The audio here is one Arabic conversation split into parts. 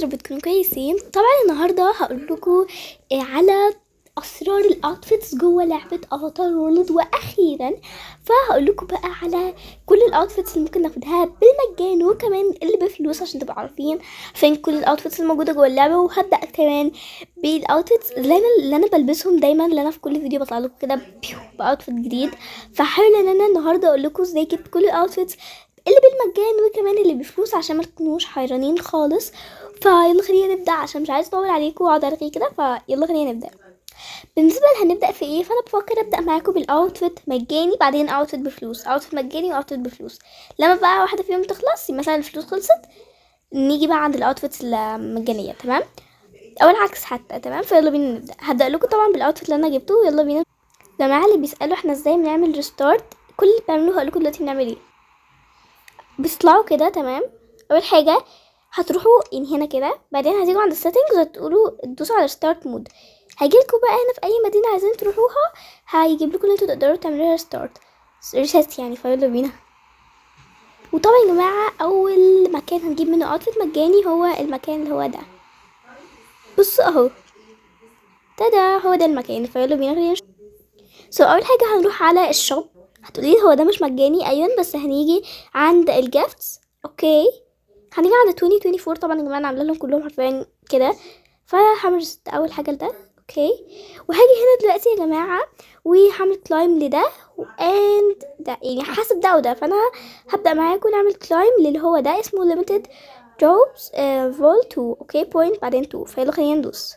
رب تكونوا كويسين. طبعا النهارده هقول لكم على اسرار الاوتفيتس جوه لعبه افاتار وورلد، واخيرا فهقول لكم بقى على كل الاوتفيتس اللي ممكن ناخدها بالمجان وكمان اللي بفلوس عشان تبقوا عارفين فين كل الاوتفيتس الموجوده جوه اللعبه. وهبدا كمان بالاوتفيتس اللي انا بلبسهم دايما، اللي انا في كل فيديو بطلع لكم كده باوتفيت جديد. فحاول ان انا النهارده اقول لكم ازاي جبت كل الاوتفيتس اللي بالمجان وكمان اللي بفلوس عشان ما تكونوش حيرانين خالص. فيلا خلينا نبدا عشان مش عايز اطول عليكم واقعد ارغي كده، فيلا خلينا نبدا. بالنسبه هنبدا في ايه، فانا بفكر ابدا معاكم بالاوتفيت مجاني، بعدين اوتفيت بفلوس، اوتفيت مجاني واوتفيت بفلوس. لما بقى واحده فيهم تخلص، مثلا الفلوس خلصت، نيجي بقى عند الاوتفيتس المجانيه. تمام او العكس حتى. تمام فيلا بينا نبدا. هبدا لكم طبعا بالاوتفيت اللي انا جبته. يلا بينا. جماعه اللي بيسالوا احنا ازاي بنعمل ريستارت، كل اللي بتعملوه هقول لكم دلوقتي بنعمل ايه. بتطلعوا كده. تمام اول حاجه هتروحوا يعني هنا كده، بعدين هتيجوا عند السيتنجز وتقولوا تدوسوا على ستارت مود. هيجيلكوا بقى هنا في اي مدينه عايزين تروحوها، هيجيب لكم ان انتوا تقدروا تعملوا ستارت ريست يعني. فيلا بينا. وطبعا يا جماعه اول مكان هنجيب منه اوتفيت مجاني هو المكان اللي هو ده. بصوا اهو، ده هو ده المكان. فيلا بينا خلينا اول حاجه هنروح على الشوب. هتقولي هو ده مش مجاني. ايوه بس هنيجي عند الجيفتس. اوكي هنيجي عند 2024. طبعا يا جماعه انا عامله لهم كلهم حرفيا كده، فهعمل اول حاجه لده. اوكي وهاجي هنا دلوقتي يا جماعه وهعمل كلايم لده واند ده، يعني حسب ده وده. فانا هبدا معاكم نعمل كلايم اللي هو ده اسمه ليميتد جوبز فول 2. اوكي بوينت بعدين 2. فيلا خلينا ندوس.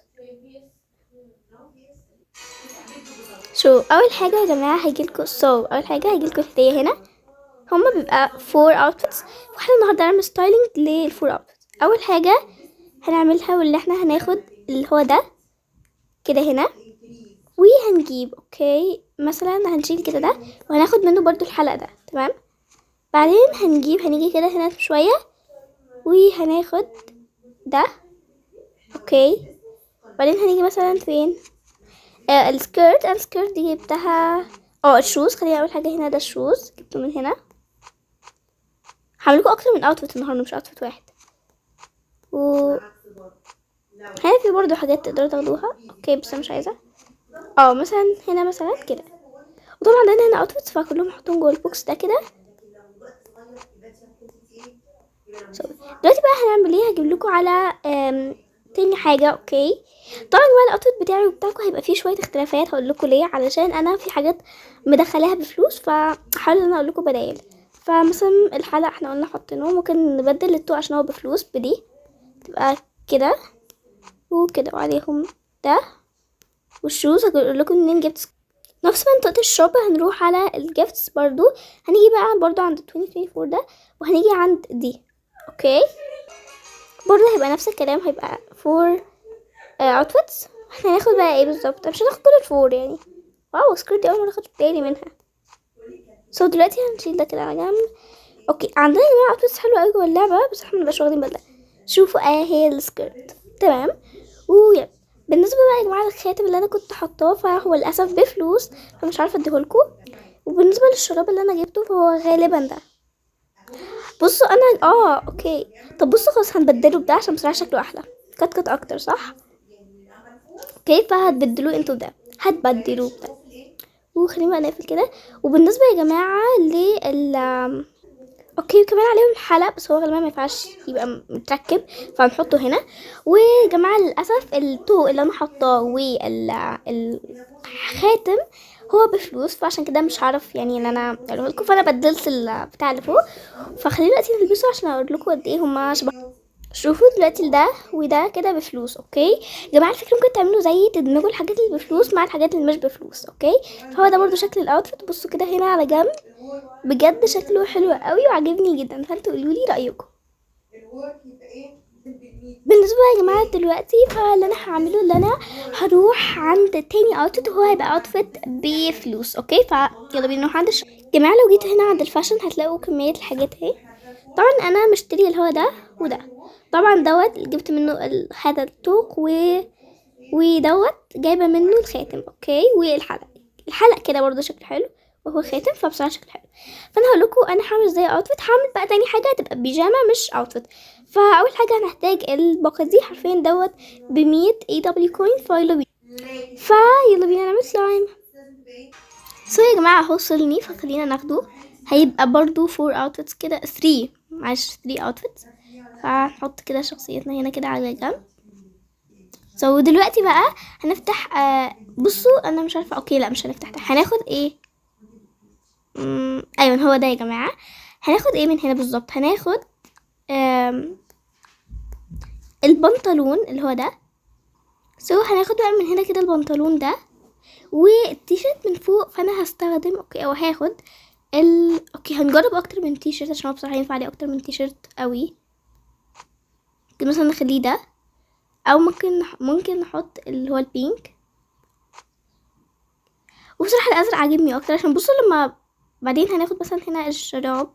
اول حاجه يا جماعه هيجيلكوا اول حاجه هيجيلكوا هديه هنا. هما بيبقى 4 outfits، واحنا النهارده هنعمل ستايلينج لل4 outfits. اول حاجه هنعملها واللي احنا هناخد اللي هو ده كده هنا، وهنجيب اوكي مثلا هنشيل كده ده وهناخد منه برضو الحلقه ده. تمام بعدين هنيجي كده هنا شويه وهناخد ده. اوكي بعدين هنيجي مثلا فين السكيرت دي جبتها. الشوز، خلينا اول حاجه هنا ده الشوز جبته من هنا. هعملكوا اكتر من اوتفيت النهارده مش اوتفيت واحد. هنا في برضو حاجات تقدروا تاخدوها. اوكي بس انا مش عايزه. مثلا هنا مثلا كده. وطبعا عندنا هنا اوتفيتس فكلهم محطوطين جوه البوكس ده كده. دلوقتي بقى هنعمل ايه، هجيب لكم على تاني حاجه. اوكي طبعا بقى الاوتفيت بتاعي وبتاعكم هيبقى فيه شويه اختلافات. هقول لكم ليه، علشان انا في حاجات مدخلاها بفلوس، فحاول ان اقول لكم بدايل. فمثلا الحلقه احنا قلنا حطيناه، ممكن نبدل التو عشان هو بفلوس بدي تبقى كده وكده وعليهم ده. والشوز هقول لكم منين جبت. نفس منطقة الشوب هنروح على الجيفتس برضو. هنيجي بقى برضو عند 2024 ده وهنيجي عند دي. اوكي برضو هيبقى نفس الكلام، هيبقى 4 outfits. احنا هناخد بقى ايه بالظبط، مش هناخد كل الفور يعني. واو سكرت دي اول مرة اخد بالي منها. دلوقتي هنشيل ده كده على جنب. اوكي عندنا يا جماعة outfits حلوة اوي جوه اللعبة، بس احنا مبقاش واخدين بالنا. شوفوا هي السكرت. تمام ويب. بالنسبه بقى يا جماعه الخاتم اللي انا كنت حاطاه فهو للاسف بفلوس، فمش عارفه اديهولكوا. وبالنسبه للشراب اللي انا جبته فهو غالبا ده. بصوا انا اوكي طب بصوا خلاص هنبدله بده عشان بصراحه شكله احلى، كت اكتر صح. اوكي فهتبدلوه انتوا ده، هتبدلوه بده. وخلينا بقى نقفل كده. وبالنسبه يا جماعه لل اوكي وكمان عليهم الحلق، بس هو غالبا ما ينفعش يبقى متركب فهنحطه هنا. وجماعه للاسف الطوق اللي انا حاطاه والخاتم هو بفلوس، فعشان كده مش هعرف يعني ان انا اقوله لكم، فانا بدلت البتاع اللي فوق. فخلينا دلوقتي نلبسه عشان اقول لكم قد ايه هما شبه. شوفوا دلوقتي ده وده كده بفلوس. اوكي يا جماعه الفكره ممكن تعملوا زي تدمجوا الحاجات اللي بفلوس مع الحاجات اللي مش بفلوس. اوكي فهو ده برضو شكل الاوتفيت. بصوا كده هنا على جنب بجد شكله حلو قوي وعجبني جدا، فانتوا قولوا لي رايكم. بالنسبه يا جماعه دلوقتي فاللي انا هعمله اللي انا هروح عند تاني اوتفيت وهو هيبقى اوتفيت بفلوس. اوكي فيلا بينا نروح عند جماعه لو جيت هنا عند الفاشن هتلاقوا كميه الحاجات اهي. طبعا انا مشتري اللي هو ده وده. طبعا دوت جبت منه هذا التوق ودوت جايبه منه الخاتم. اوكي والحلق كده برضو شكله حلو. وهو خاتم، فبصراحه شكله حلو. فانا هقول لكم انا هعمل ازاي اوتفيت. هعمل بقى تاني حاجه هتبقى بيجامه مش اوتفيت. فاول حاجه هنحتاج الباقه دي حرفيا دوت ب100 اي دبليو كوين. فيلا بينا نعمل سلايم. يا جماعه اهو وصلني، فخلينا ناخده. هيبقى برضو 4 اوتفيتس كده، 3 معلش 3 اوتفيتس. فهنحط كده شخصيتنا هنا كده على جنب. دلوقتي بقى هنفتح بصوا انا مش عارفه. اوكي لا مش هنفتح ده. هناخد ايه؟ ايوه هو ده يا جماعه. هناخد ايه من هنا بالظبط؟ هناخد البنطلون اللي هو ده. هناخد بقى من هنا كده البنطلون ده والتيشيرت من فوق. فانا هستخدم او هاخد اوكي هنجرب اكتر من تيشيرت عشان هو بصراحه ينفع لي اكتر من تيشيرت قوي. ممكن مثلا نخليه ده، او ممكن نحط اللي هو البينك. وبصراحه الازرق عاجبني اكتر عشان بصوا لما بعدين هناخد مثلا هنا الشراب.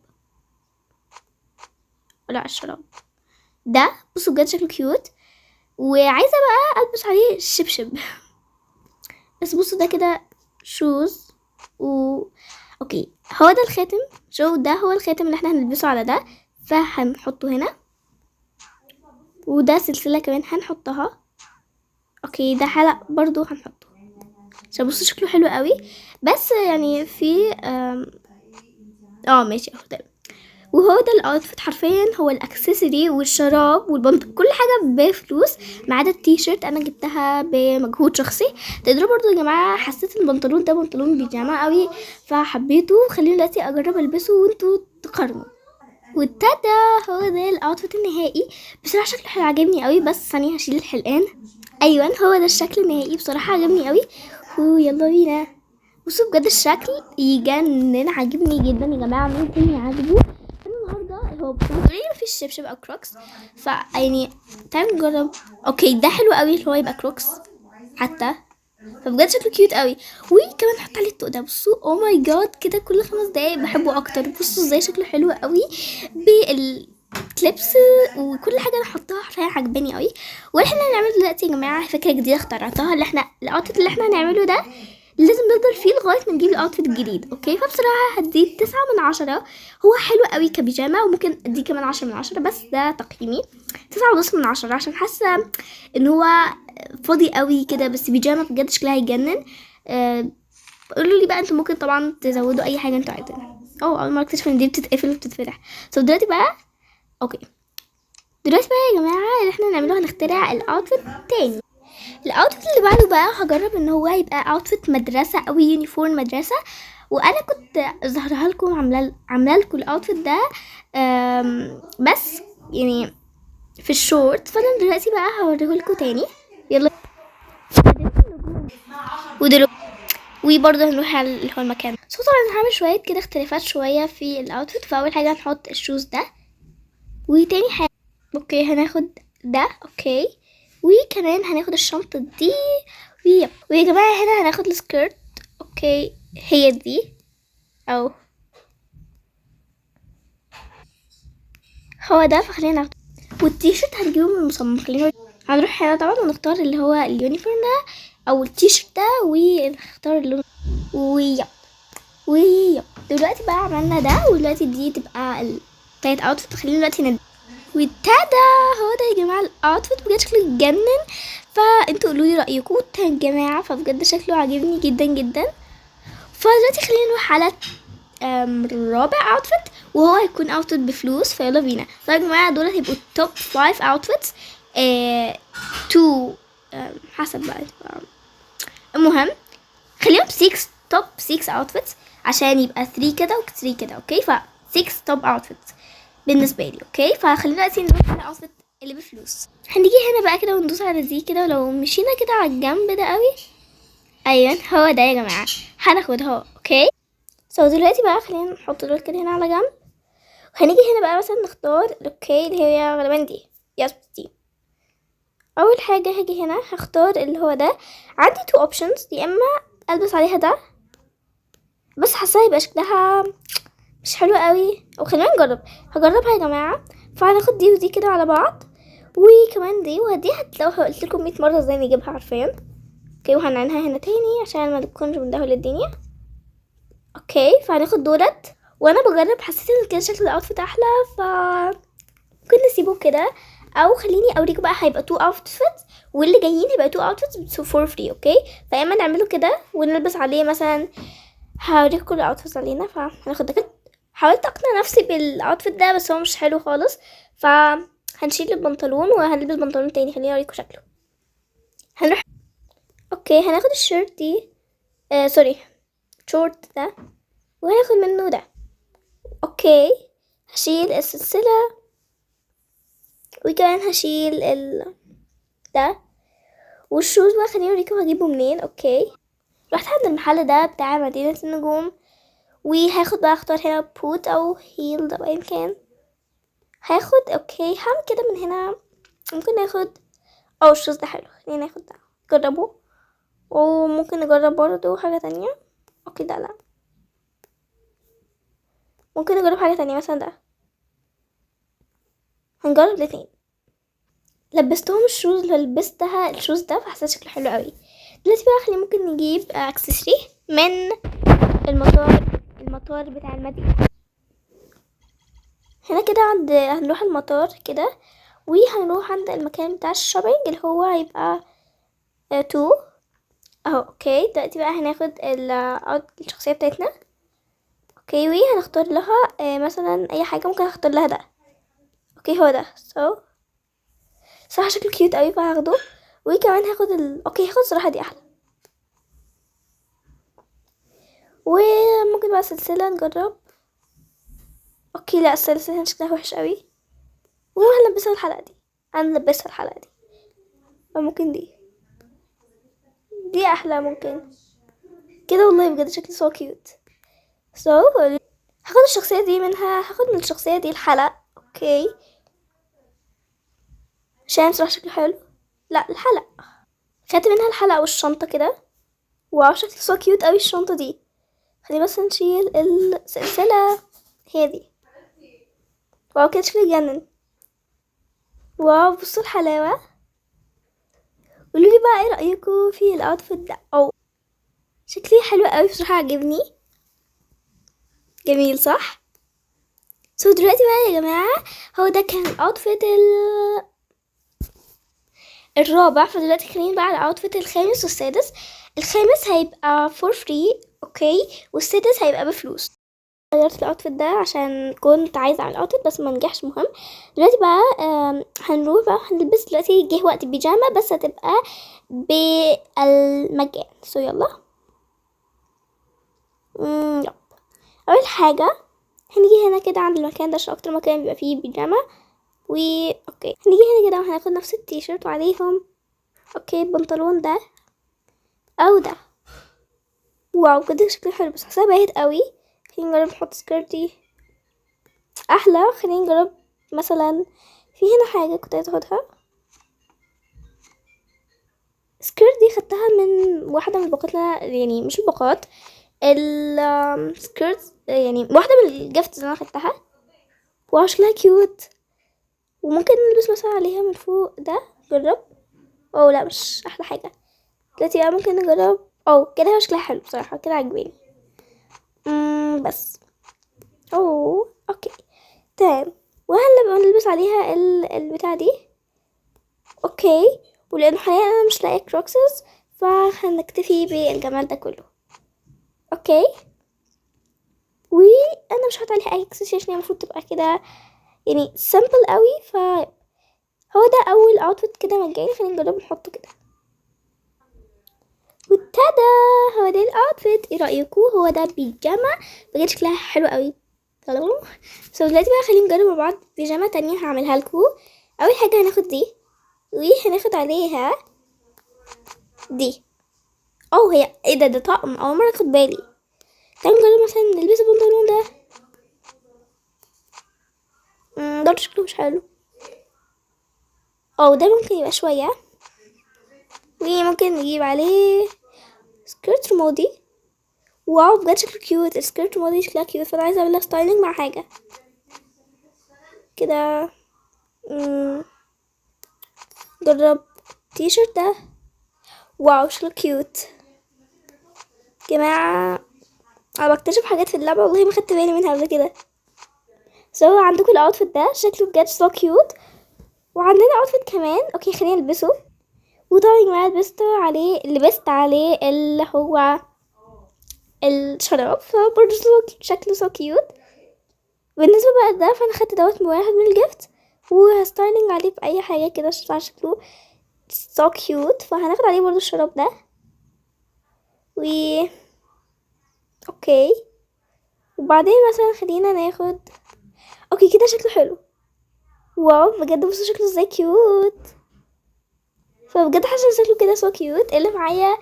لا الشراب ده بصوا بجد شكله كيوت، وعايزه بقى البس عليه الشبشب. بس بصوا ده كده شوز اوكي هو ده الخاتم. ده هو الخاتم اللي احنا هنلبسه على ده، فهنحطه هنا. وده سلسله كمان هنحطها. اوكي ده حلق برضو هنحطه عشان بصوا شكله حلو قوي. بس يعني في ماشي اهو ده. وهو ده الاوتفيت حرفيا، هو الاكسسوري والشراب والبنط كل حاجه بفلوس ما عدا التيشيرت انا جبتها بمجهود شخصي. تقدروا برضو يا جماعه، حسيت البنطلون ده بنطلون بيجامه قوي فحبيته. خليني دلوقتي اجرب البسه وانتوا تقارنوا. وابتدى هو ده الاوتفيت النهائي. بصراحه شكله حلو عجبني قوي. بس ثانيه هشيل الحلقان. ايوه هو ده الشكل النهائي، بصراحه عجبني قوي. ويلا بينا. بصوا بجد الشكل يجنن، عاجبني جدا يا جماعه. ممكن يعجبه. النهارده هو بصراحه مفيش شبشب او كروكس، فيعني تعالوا نجرب. اوكي ده حلو قوي اللي هو يبقى كروكس حتى، فبجد شكله كيوت قوي. وكمان نحط عليه الطوق ده. بصوا او ماي جاد كده كل 5 دقايق بحبه اكتر. بصوا ازاي شكله حلو قوي بالكليبس وكل حاجه انا حطها حرفيا عجباني قوي. واحنا هنعمل دلوقتي يا جماعه فكره جديده اخترعتها، اللي احنا الاوتفيت اللي احنا هنعمله ده لازم نفضل فيه لغايه ما نجيب الاوتفيت الجديد. اوكي فبصراحه هديه 9/10. هو حلو قوي كبيجامه، وممكن اديه كمان 10/10، بس ده تقييمي 9.5/10 عشان حاسه ان هو فاضي قوي كده. بس بيجامه بجد شكلها هيجنن. قولوا لي بقى انتوا ممكن طبعا تزودوا اي حاجه انتوا عايزينها. اول ما اكتشف ان دي بتتقفل وبتتفتح. دلوقتي بقى دلوقتي بقى يا جماعه اللي احنا نعمله هنخترع الاوتفيت تاني. الاوتفيت اللي بعده بقى هجرب ان هو يبقى اوتفيت مدرسه او يونيفورم مدرسه. وانا كنت ظهرها لكم عامله لكم الاوتفيت ده بس يعني في الشورت. فانا دلوقتي بقى هوريه لكم تاني. يلا ودلوقتي وبرضه هنروح على اللي هو المكان. طبعا هعمل شويه كده اختلافات شويه في الاوتفيت. فاول حاجه هنحط الشوز ده، وتاني حاجه اوكي هناخد ده. اوكي وكمان هناخد الشنطه دي. ويا جماعه هنا هناخد السكيرت. اوكي هي دي او هو ده. فخلينا ناخده. والتيشيرت هنجيبه من المصمم. خلينا هنروح هنا طبعا ونختار اللي هو اليونيفورم ده او التيشيرت ده ونختار اللون. ويب دلوقتي بقى عملنا ده. ودلوقتي دي تبقى التلات اوتفيت. خلينا دلوقتي وابتدى هو ده يا جماعه الاوتفيت. بجد شكله يتجنن. فانتوا قولوا لي رايكم يا جماعه. فبجد شكله عاجبني جدا جدا. فدلوقتي خلينا نروح على رابع اوتفيت، وهو هيكون اوتفيت بفلوس. فيلا بينا. طيب يا جماعه دول هيبقوا توب 5 اوتفيتس. تو حسب بقى. المهم خليهم 6 توب 6 اوتفيتس عشان يبقى 3 كده و 3 كده. اوكي ف 6 توب اوتفيتس بالنسبه لي. اوكي فخلينا دلوقتي نروح على الاوتفيت اللي بفلوس. هنيجي هنا بقى كده وندوس على دي كده، ولو مشينا كده على الجنب ده قوي. ايوه هو ده يا جماعه هناخدها. اوكي دلوقتي بقى خلينا نحط دول كده هنا على جنب. وهنيجي هنا بقى مثلا نختار اوكي اللي هي غالبا دي. دي اول حاجه. هاجي هنا هختار اللي هو ده. عندي 2 اوبشنز، يا اما البس عليها ده بس حاسه يبقى شكلها مش حلو قوي. وخلينا هجربها يا جماعه. فهناخد دي ودي كده على بعض، وكمان دي وهديها. لو قلت لكم 100 مره ازاي نجيبها حرفيا. اوكي وهنعينها هنا تاني عشان ما تكونش بندهول الدنيا. اوكي فهناخد دولت، وانا بجرب حسيت ان كده شكل الاوتفيت احلى، ف ممكن نسيبه كده، او خليني اوريكم بقى هيبقى 2 اوتفيتس، واللي جايين هيبقى 2 اوتفيتس فور فري. اوكي فيا اما نعمله كده ونلبس عليه مثلا، هوريكم كل الاوتفيتس علينا. فهناخد ده كده، حاولت اقنع نفسي بالاوتفيت ده بس هو مش حلو خالص، فهنشيل البنطلون وهنلبس بنطلون تاني. خليني اوريكم شكله. هنروح اوكي هناخد الشيرت دي، سوري، شورت ده، وهناخد منه ده. اوكي هشيل السلسلة، وكمان هشيل ده، والشوز بقى خليني اوريكم هجيبه منين. اوكي رحت عند المحل ده بتاع مدينة النجوم، وهاخد بقى اختار هنا بوت او هيل او ايا كان هاخد. اوكي هعمل كده من هنا، ممكن ناخد الشوز ده حلو، خلينا ناخد ده جربه، وممكن نجرب برضه حاجة تانية. اوكي ده لا، ممكن نجرب حاجة تانية مثلا ده، هنجرب الاتنين. لبستهم الشوز اللي لبستها الشوز ده، فحسيت شكله حلو قوي. دلوقتي بقى خلينا ممكن نجيب اكسسوري من المطار بتاع المدينة. هنا كده هنروح المطار كده، وهنروح عند المكان بتاع الشوبينج اللي هو هيبقى 2 اهو. اوكي دلوقتي بقى هناخد الشخصية بتاعتنا. اوكي وهنختار لها مثلا اي حاجة، ممكن اختار لها ده. اوكي هو ده صراحة شكله كيوت قوي فهاخده. وكمان هاخد اوكي هاخد صراحة دي احلى. وممكن بقى سلسلة نجرب. اوكي لا السلسلة شكلها وحش قوي، وهنلبسها الحلقة دي او ممكن دي احلى ممكن كده. والله بجد شكلي سو كيوت. هاخد الشخصية دي منها، هاخد من الشخصية دي الحلق. اوكي عشان صراحة شكله حلو. لا الحلق، خدت منها الحلق والشنطة كده. واو شكله سو كيوت قوي الشنطة دي. خلينا بس نشيل السلسلة، هي دي. واو كده شكله يجنن. واو بصوا الحلاوة. قولولي بقى ايه رأيكم في الاوتفيت ده، او شكلي حلو قوي بصراحة، عجبني جميل صح. دلوقتي بقى يا جماعة، هو ده كان الاوتفيت الرابع. فدلوقتي خلينا بقى على الاوتفيت الخامس والسادس. الخامس هيبقى فور فري اوكي، والسادس هيبقى بفلوس. غيرت الاوتفيت ده عشان كنت عايزه اعمل اوتفيت بس ما نجحش. مهم دلوقتي بقى هنروح بقى هنلبس. دلوقتي جه وقت البيجامه بس هتبقى بالمجان. يلا. يلا اول حاجه هنيجي هنا كده عند المكان ده عشان اكتر مكان بيبقى فيه بيجامه. اوكي هنيجي هنا كده وهناخد نفس التيشيرت وعليهم اوكي البنطلون ده او ده. واو كده شكله حلو بس حاساه باهت قوي. خلينا نجرب نحط سكيرتي احلى. خلينا نجرب مثلا في هنا حاجه كنت عايزه اخدها. سكيرت دي خدتها من واحده من الباقات، يعني مش الباقات، السكيرت، يعني واحده من الجفتس اللي انا خدتها. واو شكلها كيوت، وممكن نلبس مثلا عليها من فوق ده. جرب. لا مش احلى حاجه. دلوقتي بقى ممكن نجرب. كده شكلها حلو بصراحه، كده عجباني. بس اوكي تمام. وهلا نلبس عليها البتاع دي. اوكي ولانه حاليا انا مش لاقيه كروكسز فهنكتفي بالجمال ده كله. اوكي وانا مش هحط عليها اي اكسسوارز عشان المفروض تبقى كده يعني سامبل قوي. هو ده اول اوتفيت كده مجاني. خلينا نجرب نحطه كده. وتادا هو ده الاوتفيت. ايه رايكم؟ هو ده بيجامه بجد شكلها حلو قوي. يلا دلوقتي بقى خلينا نجرب مع بعض بيجامه تانية هعملها لكم. اول حاجه هناخد دي وهناخد عليها دي. هي ايه ده طقم اول مره اخد بالي. تعالوا نجرب مثلا نلبس البنطلون ده. ده شكله مش حلو. ده ممكن يبقى شويه. وممكن نجيب عليه سكيرت رمادي. واو بجد شكله كيوت. السكيرت رمادي شكلها كيوت، فانا عايزه اعملها ستايلينج مع حاجه كده. جرب تيشرت ده. واو شكله كيوت جماعه. انا بكتشف حاجات في اللعبه والله ما خدت بالي منها قبل كده. سو عندكم الاوتفيت ده شكله بجد سو كيوت. وعندنا اوتفيت كمان، اوكي خلينا نلبسه. وطبعا يا جماعه لبست عليه اللي هو الشراب، فبرضه شكله سو كيوت. بالنسبه بقى ده فانا خدت دوت واحد من الجيفت، وهستايلنج عليه باي حاجه كده عشان شكله سو كيوت. فهناخد عليه برضه الشراب ده و اوكي. وبعدين مثلا خلينا ناخد اوكي كده شكله حلو. واو بجد بصوا شكله ازاي كيوت. فبجد حاسه شكله كده سو كيوت. اللي معايا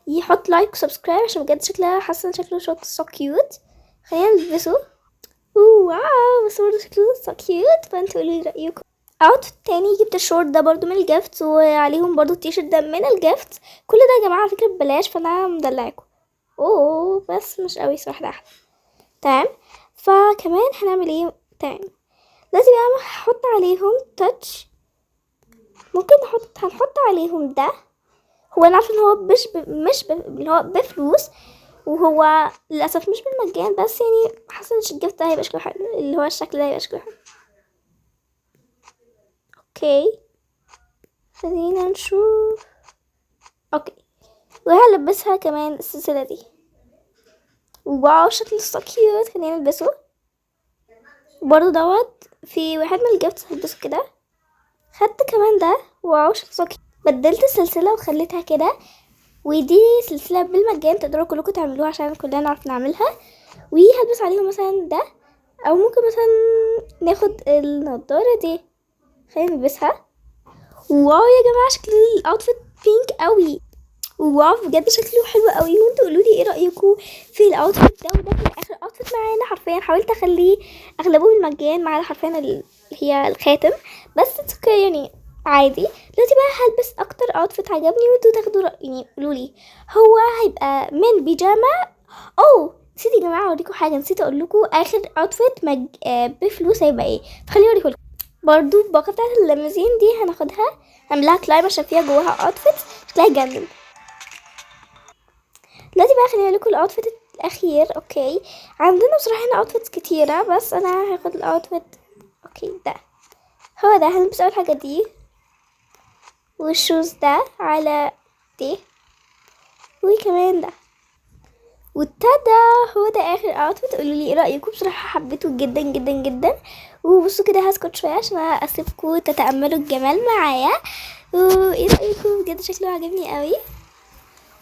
يحط لايك وسبسكرايب عشان بجد حاسه شكله سو كيوت. خلينا نلبسه. واو بس برضه شكله سو كيوت. فانتوا قولوا لي رايكم. اوت تاني جبت الشورت ده برضو من الجيفت، وعليهم برضو التيشيرت ده من الجيفت. كل ده يا جماعه على فكره ببلاش، فانا مدلعكم. اوه بس مش قوي صراحه، ده احلى. تمام. فكمان هنعمل ايه تاني؟ لازم بقى هحط عليهم تاتش. ممكن هنحط عليهم ده. هو انا عارفه ان هو اللي هو بفلوس، وهو للاسف مش بالمجان، بس يعني حاسه ان الجفت ده هيبقى شكله حلو، اللي هو الشكل ده هيبقى شكله حلو. اوكي خلينا نشوف. اوكي وهلبسها كمان السلسله دي. واو شكله سو كيوت. خلينا نلبسه برضه دوت في واحد من الجفتس هلبسه كده. خدت كمان ده. واو شكله سو كيوت. بدلت السلسله وخليتها كده، ودي سلسله بالمجان تقدروا كلكم تعملوها عشان كلنا نعرف نعملها. وهلبس عليهم مثلا ده، او ممكن مثلا ناخد النضاره دي. خلينا نلبسها. واو يا جماعه شكل الاوتفيت بينك قوي. واو بجد شكله حلو قوي. وانتوا قولوا لي ايه رايكم في الاوتفيت ده. وده كان اخر اوتفيت معانا حرفيا. حاولت اخليه اغلبه بالمجان مع حرفيا اللي هي الخاتم، بس اوكي يعني عادي. دلوقتي بقى هلبس اكتر اوتفيت عجبني، وانتوا تاخدوا يعني قولوا لي هو هيبقى من بيجامه. نسيت يا جماعه اوريكم حاجه، نسيت اقول لكم اخر اوتفيت بفلوس هيبقى ايه. فخليني اوريكم برضو. الباقه بتاعت الليموزين دي هناخدها نعملها كلايم عشان فيها جواها اوتفيت شكلها يجنن. دلوقتي بقى خلينا لكم الاوتفيت الاخير. اوكي عندنا بصراحه هنا اوتفيتس كتيره، بس انا هاخد الاوتفيت اوكي ده. هو ده هنلبس اول حاجه دي، والشوز ده على دي، وكمان ده. وابتدى هو ده اخر اوتفيت. قولوا لي ايه رايكم. بصراحه حبيته جدا جدا جدا. وبصوا كده هسكت شويه عشان اسيبكم تتاملوا الجمال معايا. وايه رايكم؟ بجد شكله عجبني قوي.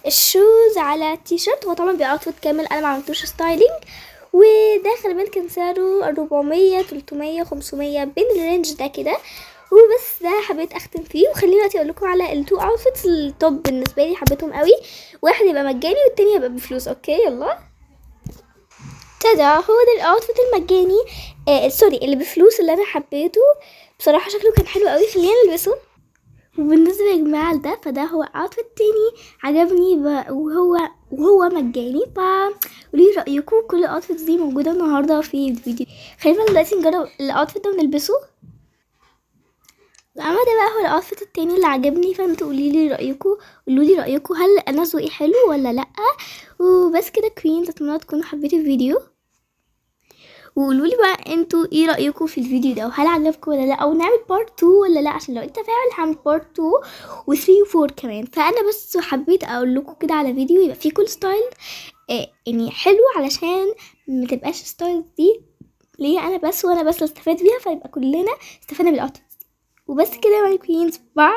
الشوز على التيشيرت هو طبعا باوتفيت كامل، انا ما عملتوش ستايلينج. وده خلي بالك كان سعره 400 300 500 بين الرينج ده كده. وبس ده حبيت اختم فيه. وخليني دلوقتي اقول لكم على التو اوتفيتس التوب بالنسبه لي، حبيتهم قوي. واحد يبقى مجاني والتاني يبقى بفلوس. اوكي يلا. تدا هو ده الاوتفيت المجاني، سوري اللي بفلوس اللي انا حبيته. بصراحه شكله كان حلو قوي. خلينا نلبسه. وبالنسبه يا جماعه لده فده هو اوتفيت تاني عجبني وهو مجاني. قولي رايكم. كل الاوتفيتس دي موجوده النهارده في الفيديو. خلينا دلوقتي نجرب الاوتفيت ده ونلبسه. اما ده بقى هو الاوتفيت التاني اللي عجبني. فانتوا قولوا لي رايكم هل انا ذوقي حلو ولا لا. وبس كده كوينز، اتمنى تكونوا حبيتوا الفيديو. وقولوا لي بقى انتوا ايه رايكم في الفيديو ده، وهل عجبكم ولا لا، او نعمل بارت 2 ولا لا. عشان لو انت فعلا هعمل بارت 2 و3 و4 كمان. فانا بس حبيت اقول لكم كده على فيديو يبقى فيه كل ستايل يعني حلو، علشان ما تبقاش ستايل دي ليا انا بس وانا بس اللي استفاد بيها، فيبقى كلنا استفدنا بالاوتفيت. وبس كده يا كوينز، باي.